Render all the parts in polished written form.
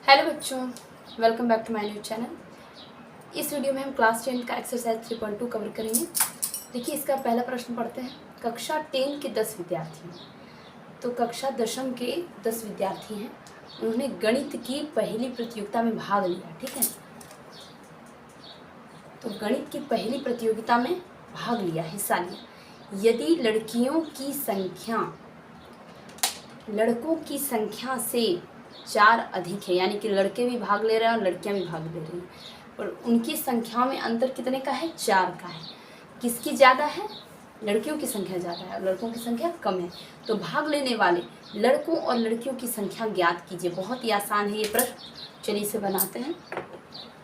Hello बच्चों, welcome back to my new channel. इस video में हम क्लास 10 का एक्सरसाइज 3.2 कवर करेंगे। देखिए, इसका पहला प्रश्न पढ़ते हैं। कक्षा 10 के 10 विद्यार्थी हैं। तो कक्षा 10वीं के 10 विद्यार्थी हैं। उन्होंने गणित की पहली प्रतियोगिता में भाग लिया। ठीक है, तो गणित की पहली प्रतियोगिता में भाग लिया, हिस्सा लिया। यदि लड़कियों की संख्या लड़कों की संख्या से 4 अधिक है, यानी कि लड़के भी भाग ले रहे हैं और लड़कियां भी भाग ले रही हैं, और उनकी संख्या में अंतर कितने का है? 4 का है। किसकी ज़्यादा है? लड़कियों की संख्या ज़्यादा है और लड़कों की संख्या कम है। तो भाग लेने वाले लड़कों और लड़कियों की संख्या ज्ञात कीजिए। बहुत ही आसान है ये प्रश्न। चलिए इसे बनाते हैं।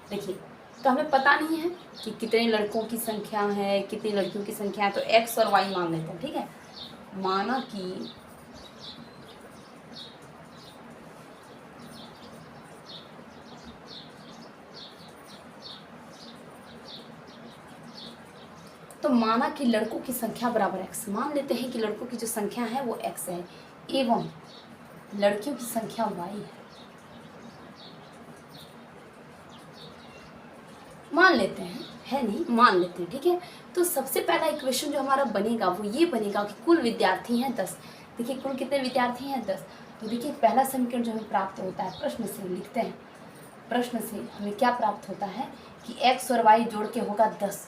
देखिए, तो हमें पता नहीं है कि कितने लड़कों की संख्या है, कितनी लड़कियों की संख्या है, तो x और y मान लेते हैं। ठीक है, माना कि तो माना कि लड़कों की संख्या बराबर x। मान लेते हैं कि लड़कों की जो संख्या है वो x है एवं लड़कियों की संख्या y है। मान लेते हैं, है नहीं, मान लेते हैं। ठीक है, तो सबसे पहला इक्वेशन जो हमारा बनेगा वो ये बनेगा कि कुल विद्यार्थी हैं 10। देखिए, कुल कितने विद्यार्थी हैं? 10। तो देखिए, पहला समीकरण जो हमें प्राप्त होता है, प्रश्न से लिखते हैं। प्रश्न से हमें क्या प्राप्त होता है कि x और y जोड़ के होगा 10।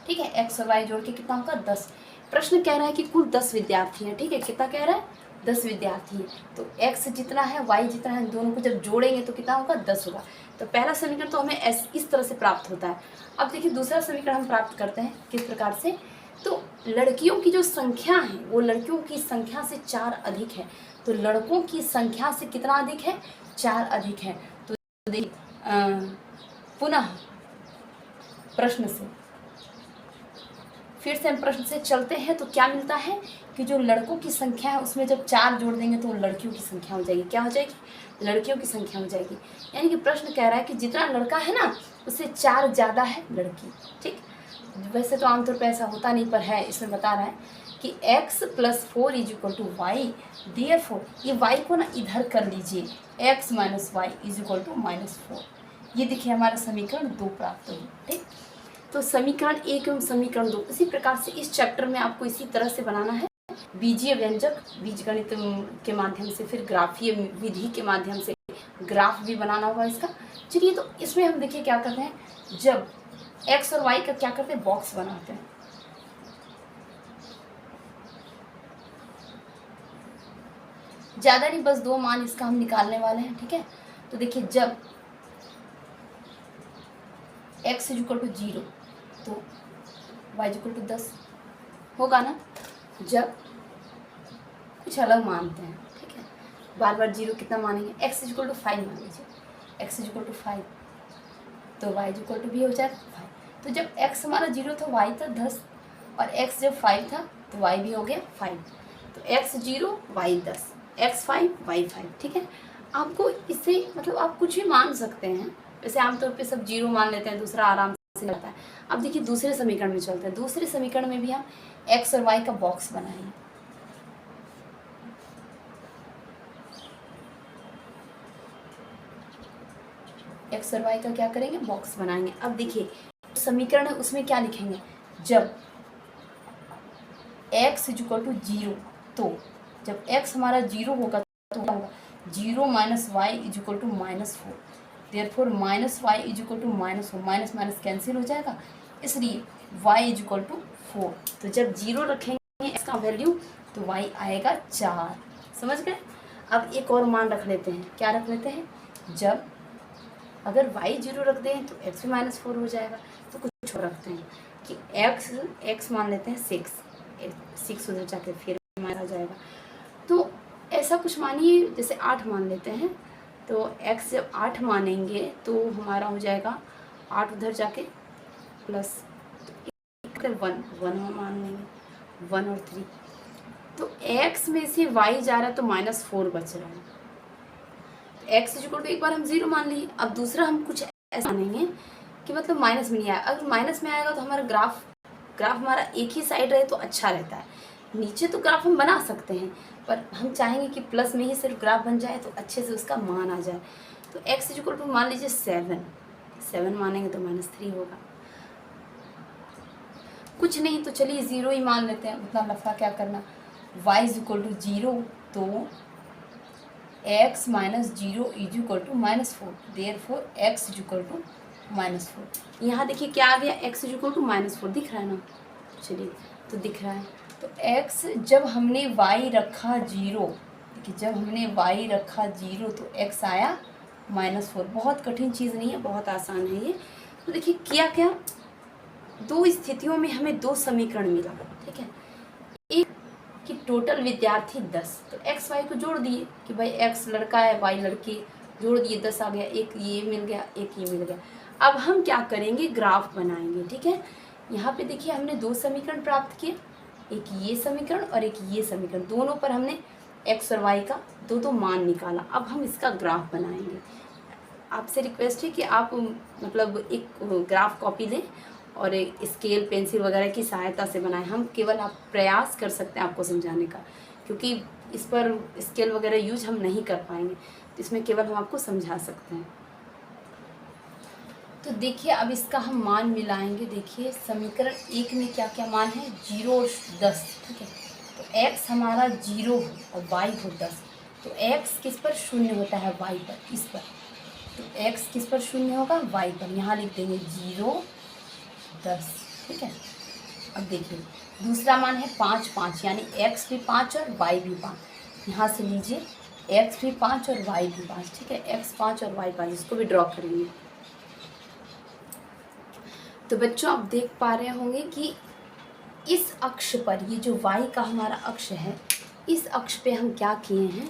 ठीक है, x और y जोड़ के कितना होगा? 10। प्रश्न कह रहा है कि कुल 10 विद्यार्थी हैं। ठीक है, कितना कह रहा है? 10 विद्यार्थी हैं। तो x जितना है, y जितना है, दोनों को जब जोड़ेंगे तो कितना होगा? 10 होगा। तो पहला समीकरण तो हमें इस तरह से प्राप्त होता है। अब देखिए, दूसरा समीकरण हम प्राप्त करते हैं किस प्रकार से। तो लड़कियों की जो संख्या है वो लड़कियों की संख्या से 4 अधिक है। तो लड़कों की संख्या से कितना अधिक है? 4 अधिक है। तो देखिए, पुनः प्रश्न से फिर से हम प्रश्न से चलते हैं। तो क्या मिलता है कि जो लड़कों की संख्या है उसमें जब 4 जोड़ देंगे तो लड़कियों की संख्या हो जाएगी। क्या हो जाएगी? लड़कियों की संख्या हो जाएगी। यानी कि प्रश्न कह रहा है कि जितना लड़का है ना उससे 4 ज़्यादा है लड़की। ठीक, वैसे तो आमतौर पर ऐसा होता नहीं, पर है, इसमें बता रहा है कि x + 4 = y। देयरफॉर ये y को ना इधर कर लीजिए, x - y = -4। ये देखिए, हमारा समीकरण 2 प्राप्त हो। ठीक, तो समीकरण 1 एवं समीकरण 2 इसी प्रकार से इस चैप्टर में आपको इसी तरह से बनाना है। बीजीय व्यंजक, बीजगणित के माध्यम से, फिर ग्राफीय विधि के माध्यम से ग्राफ भी बनाना होगा इसका। चलिए, तो इसमें हम देखिए क्या करते हैं। जब x और y का क्या करते हैं? बॉक्स बनाते हैं। ज़्यादा नहीं, बस 2 मान इसका हम निकालने वाले हैं। ठीक है, तो देखिए, जब x = 0 तो y = 10 होगा ना। जब कुछ अलग मानते हैं, ठीक है, बार बार 0 कितना मानेंगे? x = 5 मान लीजिए। x = 5 तो y = भी हो जाएगा 5। तो जब x हमारा 0 था, y था 10, और x जब 5 था तो y भी हो गया 5। तो x 0 y 10, x 5 y 5। ठीक है, आपको इससे मतलब आप कुछ भी मान सकते हैं। वैसे आमतौर पे सब 0 मान लेते हैं, दूसरा आराम से लगता है। अब देखिए, दूसरे समीकरण में चलते हैं। दूसरे समीकरण में भी हम x और y का बॉक्स बनाएंगे। x और y का क्या करेंगे? बॉक्स बनाएंगे। अब देखिए, समीकरण है उसमें क्या लिखेंगे? जब x = 0 तो जब x हमारा 0 होगा तो क्या होगा? 0 - y = -4। Therefore -y = -4, minus minus cancel हो जाएगा, इसलिए y = 4। तो जब 0 रखेंगे x का वैल्यू तो y आएगा 4। समझ गए? अब एक और मान रख लेते हैं। क्या रख लेते हैं? जब अगर y 0 रख दें तो x भी -4 हो जाएगा। तो कुछ और रखते हैं कि x मान लेते हैं 6 उधर जाके फिर माना जाएगा। तो ऐसा कुछ मानिए, जैसे 8 मान लेते हैं। तो x जब 8 मानेंगे तो हमारा हो जाएगा 8 उधर जाके प्लस 1 मान लेंगे, 1 और 3। तो x में से y जा रहा है तो -4 बच रहा है। x = एक बार हम 0 मान लिए। अब दूसरा हम कुछ ऐसा मानेंगे कि मतलब माइनस में नहीं आया। अगर माइनस में आएगा तो हमारा ग्राफ हमारा एक ही साइड रहे तो अच्छा रहता है। नीचे तो ग्राफ हम बना सकते हैं, पर हम चाहेंगे कि प्लस में ही सिर्फ ग्राफ बन जाए तो अच्छे से उसका मान आ जाए। तो x इक्वल टू मान लीजिए 7 मानेंगे तो -3 होगा। कुछ नहीं तो चलिए 0 ही मान लेते हैं, उतना लफड़ा क्या करना। y इक्वल टू 0 तो x minus 0 is equal to -4, therefore x equal to -4। यहाँ देखिए क्या आ गया, x इक्वल टू -4 दिख रहा है ना, चलिए तो दिख रहा है। तो x जब हमने y रखा 0, देखिए जब हमने y रखा 0 तो x आया -4। बहुत कठिन चीज़ नहीं है, बहुत आसान है ये। तो देखिए किया क्या, दो स्थितियों में हमें दो समीकरण मिला, ठीक है। एक कि टोटल विद्यार्थी 10, तो एक्स वाई को जोड़ दिए कि भाई x लड़का है y लड़की, जोड़ दिए 10 आ गया, एक ये मिल गया एक ये मिल गया। अब हम क्या करेंगे, ग्राफ बनाएंगे, ठीक है। यहाँ पे देखिए हमने दो समीकरण प्राप्त किए, एक ये समीकरण और एक ये समीकरण, दोनों पर हमने x और y का दो मान निकाला। अब हम इसका ग्राफ बनाएंगे। आपसे रिक्वेस्ट है कि आप मतलब एक ग्राफ कॉपी लें और एक स्केल पेंसिल वगैरह की सहायता से बनाएं। हम केवल आप प्रयास कर सकते हैं आपको समझाने का, क्योंकि इस पर स्केल वगैरह यूज हम नहीं कर पाएंगे, तो इसमें केवल हम आपको समझा सकते हैं। तो देखिए अब इसका हम मान मिलाएंगे। देखिए समीकरण 1 में क्या क्या मान है, 0 और 10, ठीक है। तो x हमारा 0 हो और y हो 10, तो x किस पर शून्य होता है, y पर, इस पर। तो x किस पर शून्य होगा, y पर। यहाँ लिख देंगे 0 10, ठीक है। अब देखिए दूसरा मान है 5 5, यानी x भी 5 और y भी 5। यहाँ से लीजिए x भी 5 और y भी 5, ठीक है। x 5 और y 5, इसको भी ड्रॉ करेंगे। तो बच्चों आप देख पा रहे होंगे कि इस अक्ष पर, ये जो y का हमारा अक्ष है, इस अक्ष पे हम क्या किए हैं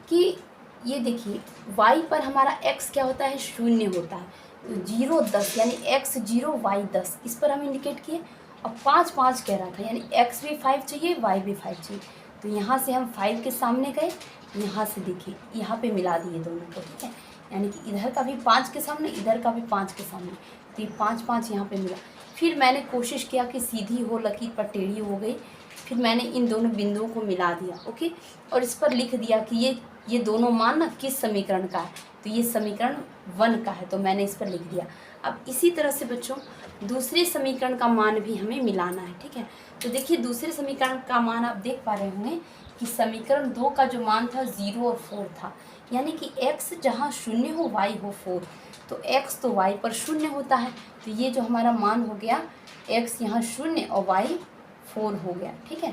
कि ये देखिए y पर हमारा x क्या होता है, शून्य होता है। तो 0 10 यानी x 0 y 10, इस पर हम इंडिकेट किए। और 5 5 कह रहा था, यानी x भी 5 चाहिए y भी 5 चाहिए। तो यहाँ से हम 5 के सामने गए, यहाँ से देखिए यहाँ पे मिला दिए दोनों को, ठीक है। यानी कि इधर का भी 5 के सामने, इधर का भी 5 के सामने, तो ये 5 5 यहाँ पे मिला। फिर मैंने कोशिश किया कि सीधी हो लकीर पर टेढ़ी हो गई, फिर मैंने इन दोनों बिंदुओं को मिला दिया, ओके। और इस पर लिख दिया कि ये दोनों मान ना किस समीकरण का है, तो ये समीकरण 1 का है, तो मैंने इस पर लिख दिया। अब इसी तरह से बच्चों दूसरे समीकरण का मान भी हमें मिलाना है, ठीक है। तो देखिए दूसरे समीकरण का मान आप देख पा रहे होंगे कि समीकरण 2 का जो मान था 0 और 4 था, यानी कि x जहाँ शून्य हो y हो 4, तो x तो y पर शून्य होता है। तो ये जो हमारा मान हो गया, x यहाँ शून्य और y 4 हो गया, ठीक है।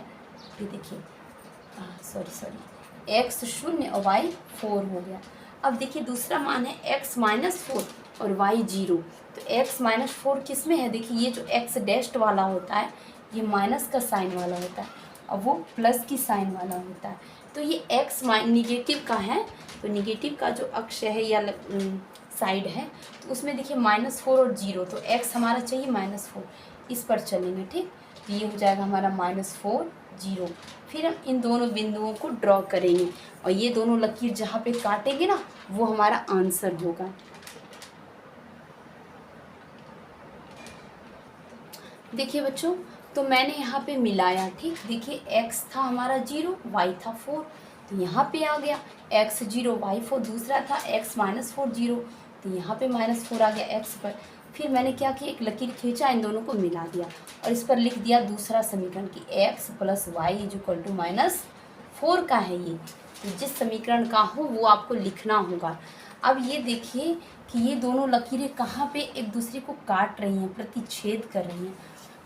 ये देखिए सॉरी x शून्य और y 4 हो गया। अब देखिए दूसरा मान है x -4 और y 0। तो x -4 किस में है, देखिए ये जो x डैश्ड वाला होता है ये माइनस का साइन वाला होता है और वो प्लस की साइन वाला होता है। तो ये x निगेटिव का है, तो निगेटिव का जो अक्ष है या साइड है, तो उसमें देखिए -4 और 0, तो x हमारा चाहिए -4, इस पर चलेंगे, ठीक। तो ये हो जाएगा हमारा -4 0। फिर हम इन दोनों बिंदुओं को ड्रॉ करेंगे और ये दोनों लकीर जहाँ पे काटेंगे ना वो हमारा आंसर होगा। देखिए बच्चों तो मैंने यहाँ पे मिलाया, ठीक। देखिए x था हमारा 0, y था 4, तो यहाँ पे आ गया x 0 y 4। दूसरा था x -4 0, तो यहाँ पे -4 आ गया x पर। फिर मैंने क्या किया, एक लकीर खींचा, इन दोनों को मिला दिया और इस पर लिख दिया दूसरा समीकरण कि x + y = -4 का है ये। तो जिस समीकरण का हो वो आपको लिखना होगा। अब ये देखिए कि ये दोनों लकीरें कहाँ पे एक दूसरे को काट रही हैं, प्रतिच्छेद कर रही हैं।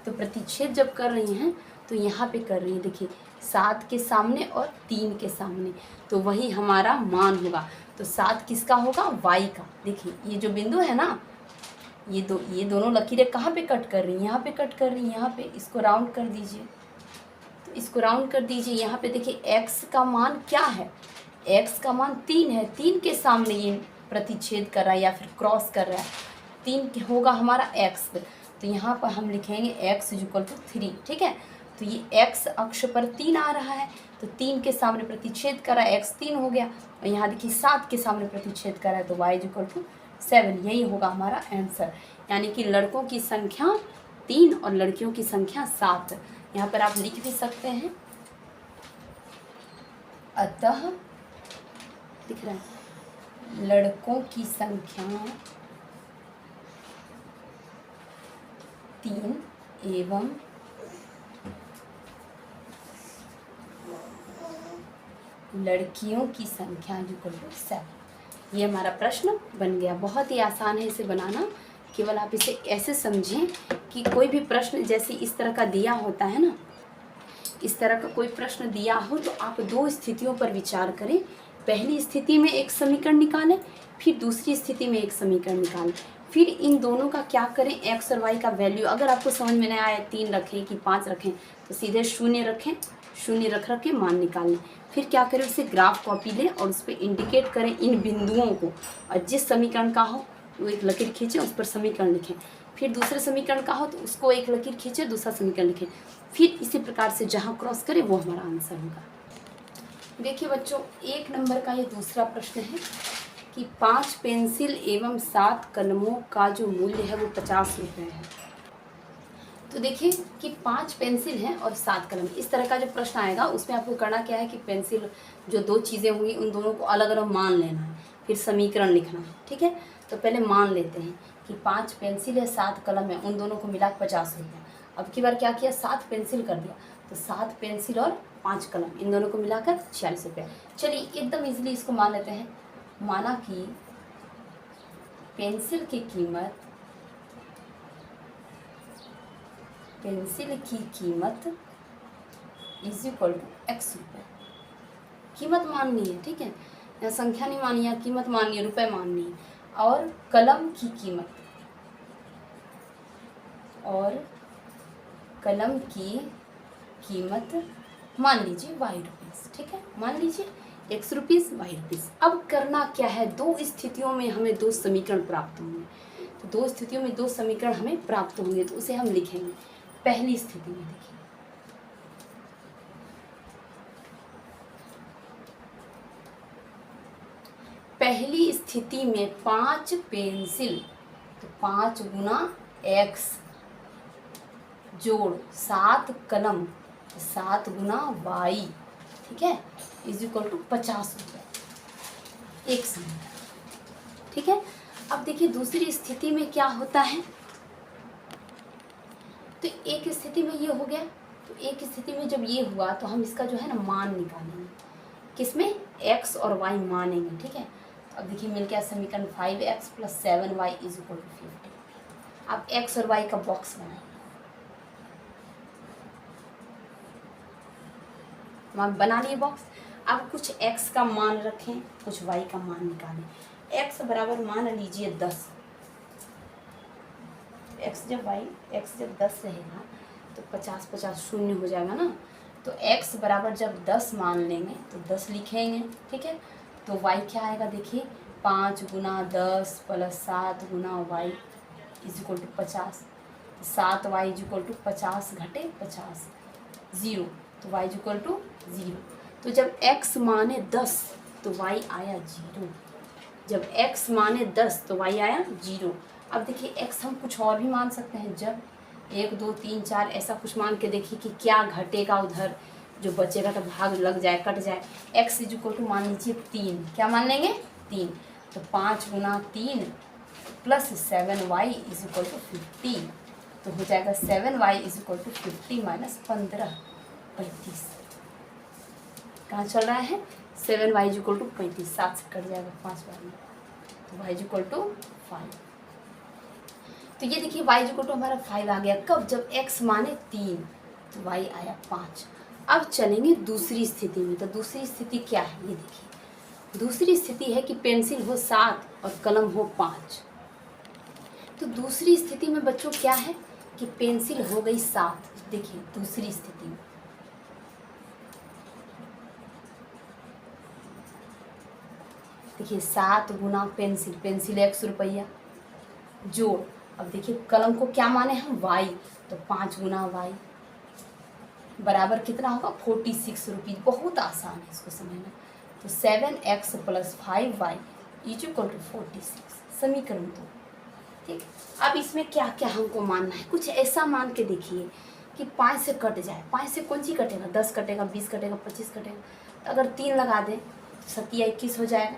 तो प्रतिच्छेद जब कर रही हैं तो यहाँ पे कर रही हैं, देखिए 7 के सामने और 3 के सामने, तो वही हमारा मान होगा। तो 7 किसका होगा, y का। देखिए ये जो बिंदु है ना, ये दोनों लकीरें कहाँ पे कट कर रही हैं, यहाँ पे कट कर रही हैं, यहाँ पे। इसको राउंड कर दीजिए, तो इसको राउंड कर दीजिए। यहाँ पे देखिए x का मान क्या है, x का मान 3 है, 3 के सामने ये प्रतिच्छेद कर रहा है या फिर क्रॉस कर रहा है, 3 होगा हमारा x। तो यहाँ पर हम लिखेंगे x = 3, ठीक है। तो ये x अक्ष पर 3 आ रहा है, तो 3 के सामने प्रतिच्छेद कर रहा है, x 3 हो गया। और यहाँ देखिए 7 के सामने प्रतिच्छेद कर रहा है, तो y = 7। यही होगा हमारा आंसर, यानी कि लड़कों की संख्या 3 और लड़कियों की संख्या 7। यहाँ पर आप लिख भी सकते हैं अतः दिख रहा है लड़कों की संख्या 3 एवं लड़कियों की संख्या इक्वल टू 7। ये हमारा प्रश्न बन गया। बहुत ही आसान है इसे बनाना, केवल आप इसे ऐसे समझें कि कोई भी प्रश्न जैसे इस तरह का दिया होता है ना, इस तरह का कोई प्रश्न दिया हो तो आप दो स्थितियों पर विचार करें। पहली स्थिति में एक समीकरण निकालें, फिर दूसरी स्थिति में एक समीकरण निकालें, फिर इन दोनों का क्या करें, एक्स और वाई का वैल्यू अगर आपको समझ में नहीं आया 3 रखें कि 5 रखें तो सीधे 0 रखें, 0 रख के मान निकाल लें। फिर क्या करें, उसे ग्राफ कॉपी लें और उस पर इंडिकेट करें इन बिंदुओं को, और जिस समीकरण का हो वो एक लकीर खींचें, उस पर समीकरण लिखें। फिर दूसरे समीकरण का हो तो उसको एक लकीर खींचे, दूसरा समीकरण लिखें। फिर इसी प्रकार से जहाँ क्रॉस करे वो हमारा आंसर होगा। देखिए बच्चों, 1 नंबर का ये दूसरा प्रश्न है कि 5 पेंसिल एवं 7 कलमों का जो मूल्य है वो 50 रुपये है। तो देखिए कि 5 पेंसिल हैं और 7 कलम, इस तरह का जो प्रश्न आएगा उसमें आपको करना क्या है कि पेंसिल जो दो चीज़ें होंगी उन दोनों को अलग अलग मान लेना है, फिर समीकरण लिखना है। ठीक है, तो पहले मान लेते हैं कि 5 पेंसिल है 7 कलम है, उन दोनों को मिला 50 रुपये। अब की बार क्या किया, 7 पेंसिल कर दिया, तो 7 पेंसिल और 5 कलम इन दोनों को मिलाकर 46 रुपये। चलिए एकदम इजीली इसको मान लेते हैं। माना कि पेंसिल की कीमत इज इक्वल टू एक्स रुपये। कीमत माननी है, ठीक है, यहाँ संख्या नहीं मानी है, कीमत माननी है, रुपए माननी है। और कलम की कीमत मान लीजिए वाई रुपीज़। ठीक है, मान लीजिए एक्स रुपीज़ वाई रुपीज़। अब करना क्या है, दो स्थितियों में हमें दो समीकरण प्राप्त होंगे। तो दो स्थितियों में दो समीकरण हमें प्राप्त होंगे, तो उसे हम लिखेंगे। पहली स्थिति में देखिए, पहली स्थिति में 5 पेंसिल, तो 5 गुना एक्स जोड़ 7 कलम, 7 गुना वाई, ठीक है, इज इक्वल टू 50 रुपये एक समय। ठीक है, अब देखिए दूसरी स्थिति में क्या होता है। तो एक स्थिति में ये हो गया, तो एक स्थिति में जब ये हुआ तो हम इसका जो है ना मान निकालेंगे, किसमें, x और y मानेंगे। ठीक है, तो अब देखिए मिल गया समीकरण 5x + 7y is equal to 50। अब x और y का बॉक्स बनाएंगे, हम बना लिए बॉक्स। अब कुछ x का मान रखें, कुछ y का मान निकालें। x बराबर मान लीजिए 10, x जब 10 रहेगा तो 50 50 शून्य हो जाएगा ना, तो x बराबर जब 10 मान लेंगे तो 10 लिखेंगे। ठीक है, तो y क्या आएगा, देखिए 5 गुना 10 + 7 गुना y is equal to 50। 7y is equal to 50 घटे 50 0, तो y इज इक्वल टू 0। तो जब x माने 10 तो y आया 0, जब x माने 10 तो y आया 0। अब देखिए x हम कुछ और भी मान सकते हैं, जब 1 2 3 4 ऐसा कुछ मान के देखिए कि क्या घटेगा, उधर जो बचेगा तो भाग लग जाए, कट जाए। x इज इक्वल टू मान लीजिए 3, क्या मान लेंगे 3, तो 5 गुना 3 + 7y इज इक्वल टू 50, तो हो जाएगा 7y इज इक्वल टू 50 - 15 35। कहाँ चल रहा है, 7y इज इक्वल टू 35, 7 से कट जाएगा 5 बार में, तो y इज इक्वल टू 5। तो ये देखिए y इज इक्वल टू हमारा 5 आ गया। कब, जब x माने 3 तो y आया 5। अब चलेंगे दूसरी स्थिति में। तो दूसरी स्थिति क्या है, ये देखिए दूसरी स्थिति है कि पेंसिल हो 7 और कलम हो 5। तो दूसरी स्थिति में बच्चों क्या है कि पेंसिल हो गई 7। देखिए दूसरी स्थिति में देखिए 7 गुना पेंसिल x रुपया जोड़, अब देखिए कलम को क्या माने हम y, तो 5 गुना y बराबर कितना होगा 46 रुपीज़। बहुत आसान है इसको समझना। तो 7x + 5y is equal to 46, समीकरण 2। ठीक, अब इसमें क्या क्या हमको मानना है, कुछ ऐसा मान के देखिए कि 5 से कट जाए। 5 से कौन सी कटेगा, 10 कटेगा, 20 कटेगा, 25 कटेगा, तो अगर 3 लगा दें तो 7 या 21 हो जाएगा।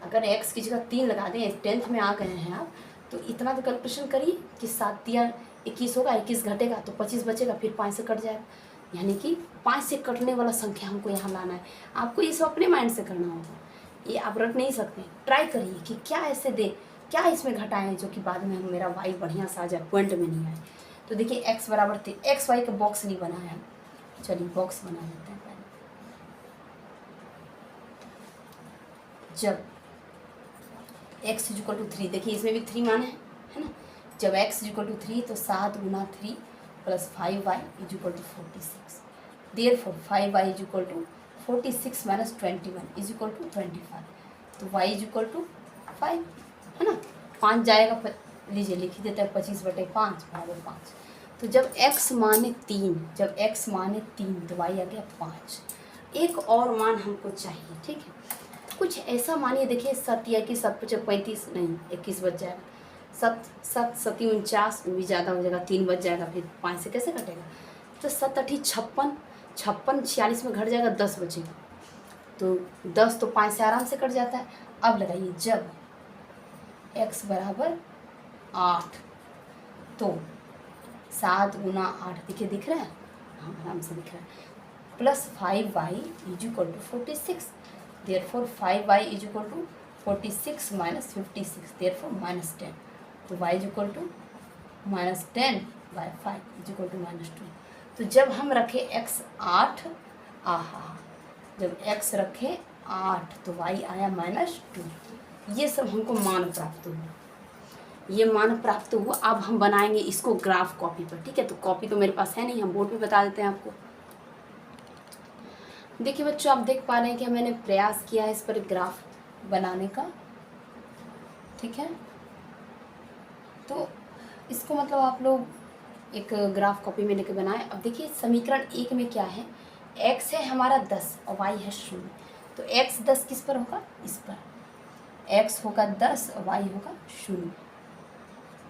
अगर x की जगह 3 लगा दें, 10th में आ गए हैं आप, तो इतना तो कैलकुलेशन करिए कि 7 या 21 होगा, 21 घटेगा तो 25 बचेगा, फिर 5 से कट जाएगा। यानी कि 5 से कटने वाला संख्या हमको यहाँ लाना है। आपको ये सब अपने माइंड से करना होगा, ये आप रट नहीं सकते। ट्राई करिए कि क्या ऐसे दे, क्या इसमें घटाएं जो कि बाद में मेरा y बढ़िया सा आ जाए, पॉइंट में नहीं आए। तो देखिए x बराबर 3, एक्स वाई का बॉक्स नहीं बनाया है, चलिए बॉक्स बना लेते हैं पहले। जब x इक्वल टू 3, देखिए इसमें भी 3 मान है ना। जब x इक्वल टू 3 तो 7 गुना 3 plus 5y equal to 46। Therefore 5y equal to 46 minus 21 is equal to 25। तो y इक्वल टू 5 है ना। 5 जाएगा, लीजिए लिख देते हैं 25/5 बराबर 5। तो जब x माने 3, जब x माने 3 तो y आ गया 5। एक और मान हमको चाहिए, ठीक है। कुछ ऐसा मानिए, देखिए 7 या 21, 7 × 35 नहीं 21 बच जाएगा, 7 7 7 49 भी ज़्यादा हो जाएगा, 3 बच जाएगा, फिर 5 से कैसे कटेगा। तो 7 8 56, 56 46 में घट जाएगा, 10 बचेगा। तो 10 तो 5 से आराम से कट जाता है। अब लगाइए, जब x बराबर 8 तो 7 गुना 8, देखिए दिख रहा है, हाँ आराम से दिख रहा है, plus 5y equal to 46। Therefore 5y equal to 46 minus 56, therefore minus 10। तो y equal to minus 10/5 equal to minus 2। तो जब हम रखे x 8, जब x रखे 8 तो y आया -2। ये सब हमको मान प्राप्त हुआ, ये मान प्राप्त हुआ। अब हम बनाएंगे इसको ग्राफ कॉपी पर, ठीक है। तो कॉपी तो मेरे पास है नहीं, हम बोर्ड पे बता देते हैं आपको। देखिए बच्चों, आप देख पा रहे हैं कि मैंने प्रयास किया है इस पर ग्राफ बनाने का, ठीक है। तो इसको मतलब आप लोग एक ग्राफ कॉपी में लेके बनाएं। अब देखिए समीकरण 1 में क्या है, x है हमारा 10 और y है 0। तो x 10 किस पर होगा, इस पर, x होगा 10 और y होगा 0।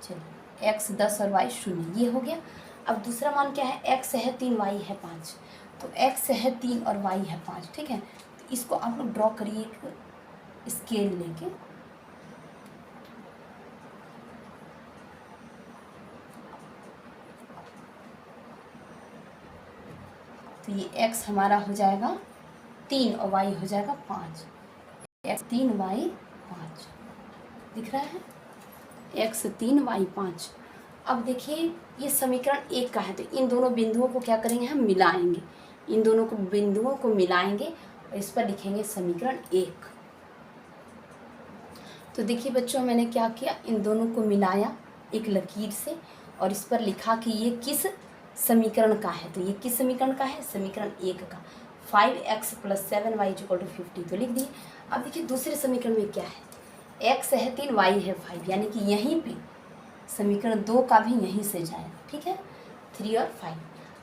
चलिए x 10 और y 0, ये हो गया। अब दूसरा मान क्या है, x है 3 y है 5। तो x है 3 और y है 5, ठीक है। तो इसको आप लोग ड्रॉ करिए एक स्केल लेके। तो ये x हमारा हो जाएगा 3 और y हो जाएगा 5। x 3 y 5 दिख रहा है, x 3 y 5। अब देखिए ये समीकरण 1 का है, तो इन दोनों बिंदुओं को क्या करेंगे, हम मिलाएंगे। इन दोनों को बिंदुओं को मिलाएंगे और इस पर लिखेंगे समीकरण 1। तो देखिए बच्चों, मैंने क्या किया, इन दोनों को मिलाया एक लकीर से और इस पर लिखा कि ये किस समीकरण का है। तो ये किस समीकरण का है, समीकरण 1 का। 5x + 7y = 50, तो लिख दिए। अब देखिए दूसरे समीकरण में क्या है, x है 3 y है 5, यानी कि यहीं पे समीकरण 2 का भी यहीं से जाएगा, ठीक है, 3 और 5।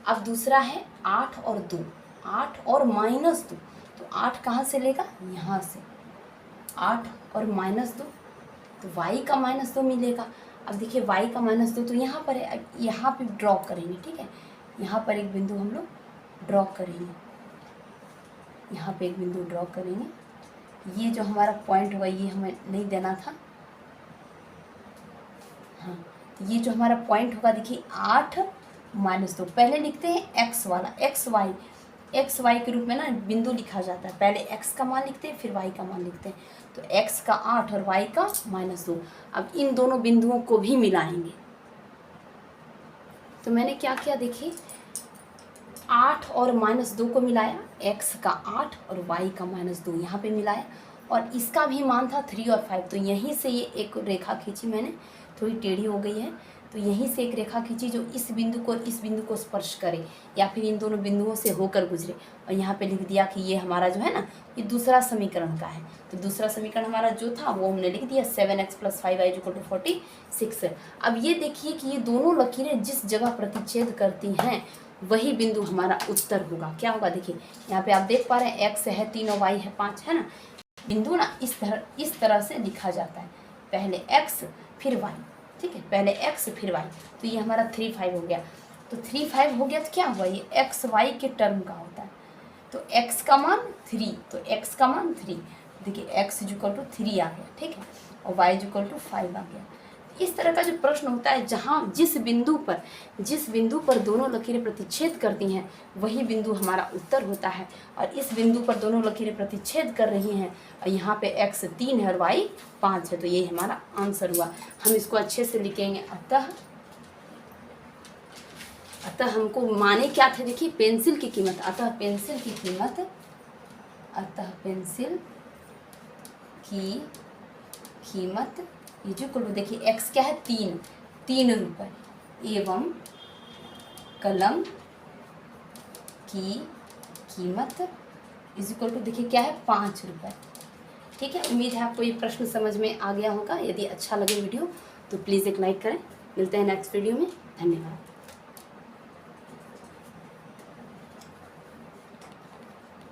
अब दूसरा है 8 और 2, 8 और -2। तो 8 कहाँ से लेगा, यहाँ से, 8 और -2, तो y का -2 मिलेगा। अब देखिए y का -2 तो यहाँ पर है, यहाँ पे ड्रॉ करेंगे, ठीक है। यहाँ पर एक बिंदु हम लोग ड्रॉ करेंगे, यहाँ पे एक बिंदु ड्रॉ करेंगे। ये जो हमारा पॉइंट हुआ ये हमें नहीं देना था, हाँ। तो ये जो हमारा पॉइंट होगा, देखिए 8 -2, पहले लिखते हैं x वाला, एक्स वाई के रूप में ना बिंदु लिखा जाता है। पहले x का मान लिखते हैं, फिर y का मान लिखते हैं। तो x का 8 और y का -2। अब इन दोनों बिंदुओं को भी मिलाएंगे। तो मैंने क्या किया, देखिए 8 और -2 को मिलाया, x का 8 और y का -2 यहाँ पे मिलाया, और इसका भी मान था 3 और 5। तो यहीं से ये एक रेखा खींची मैंने, थोड़ी टेढ़ी हो गई है, तो यहीं से एक रेखा खींची जो इस बिंदु को इस बिंदु को स्पर्श करे या फिर इन दोनों बिंदुओं से होकर गुजरे, और यहाँ पे लिख दिया कि ये हमारा जो है ना, ये दूसरा समीकरण का है। तो दूसरा समीकरण हमारा जो था वो हमने लिख दिया, 7x + 5y = 46। अब ये देखिए कि ये दोनों लकीरें जिस जगह प्रतिच्छेद करती हैं वही बिंदु हमारा उत्तर होगा। क्या होगा, देखिए यहाँ पे आप देख पा रहे हैं x है 3 और y है 5, है ना। बिंदु ना इस तरह से लिखा जाता है, पहले x फिर y, ठीक है, पहले x फिर y। तो ये हमारा 3 5 हो गया। तो 3 5 हो गया तो क्या हुआ, ये x y के टर्म का होता है। तो x का मान 3, तो x का मान 3, देखिए x इक्वल टू 3 आ गया, ठीक है, और y इक्वल टू 5 आ गया। इस तरह का जो प्रश्न होता है जहाँ जिस बिंदु पर दोनों लकीरें प्रतिच्छेद करती हैं वही बिंदु हमारा उत्तर होता है, और इस बिंदु पर दोनों लकीरें प्रतिच्छेद कर रही हैं और यहाँ पे x 3 है और y 5 है, तो ये हमारा आंसर हुआ। हम इसको अच्छे से लिखेंगे। अतः हमको माने क्या थे, देखिए पेंसिल की कीमत, अतः पेंसिल की कीमत इक्वल टू, देखिए x क्या है 3 रुपये, एवं कलम की कीमत इक्वल टू, देखिए क्या है 5 रुपये। ठीक है, उम्मीद है आपको ये प्रश्न समझ में आ गया होगा। यदि अच्छा लगे वीडियो तो प्लीज़ एक लाइक करें। मिलते हैं नेक्स्ट वीडियो में, धन्यवाद।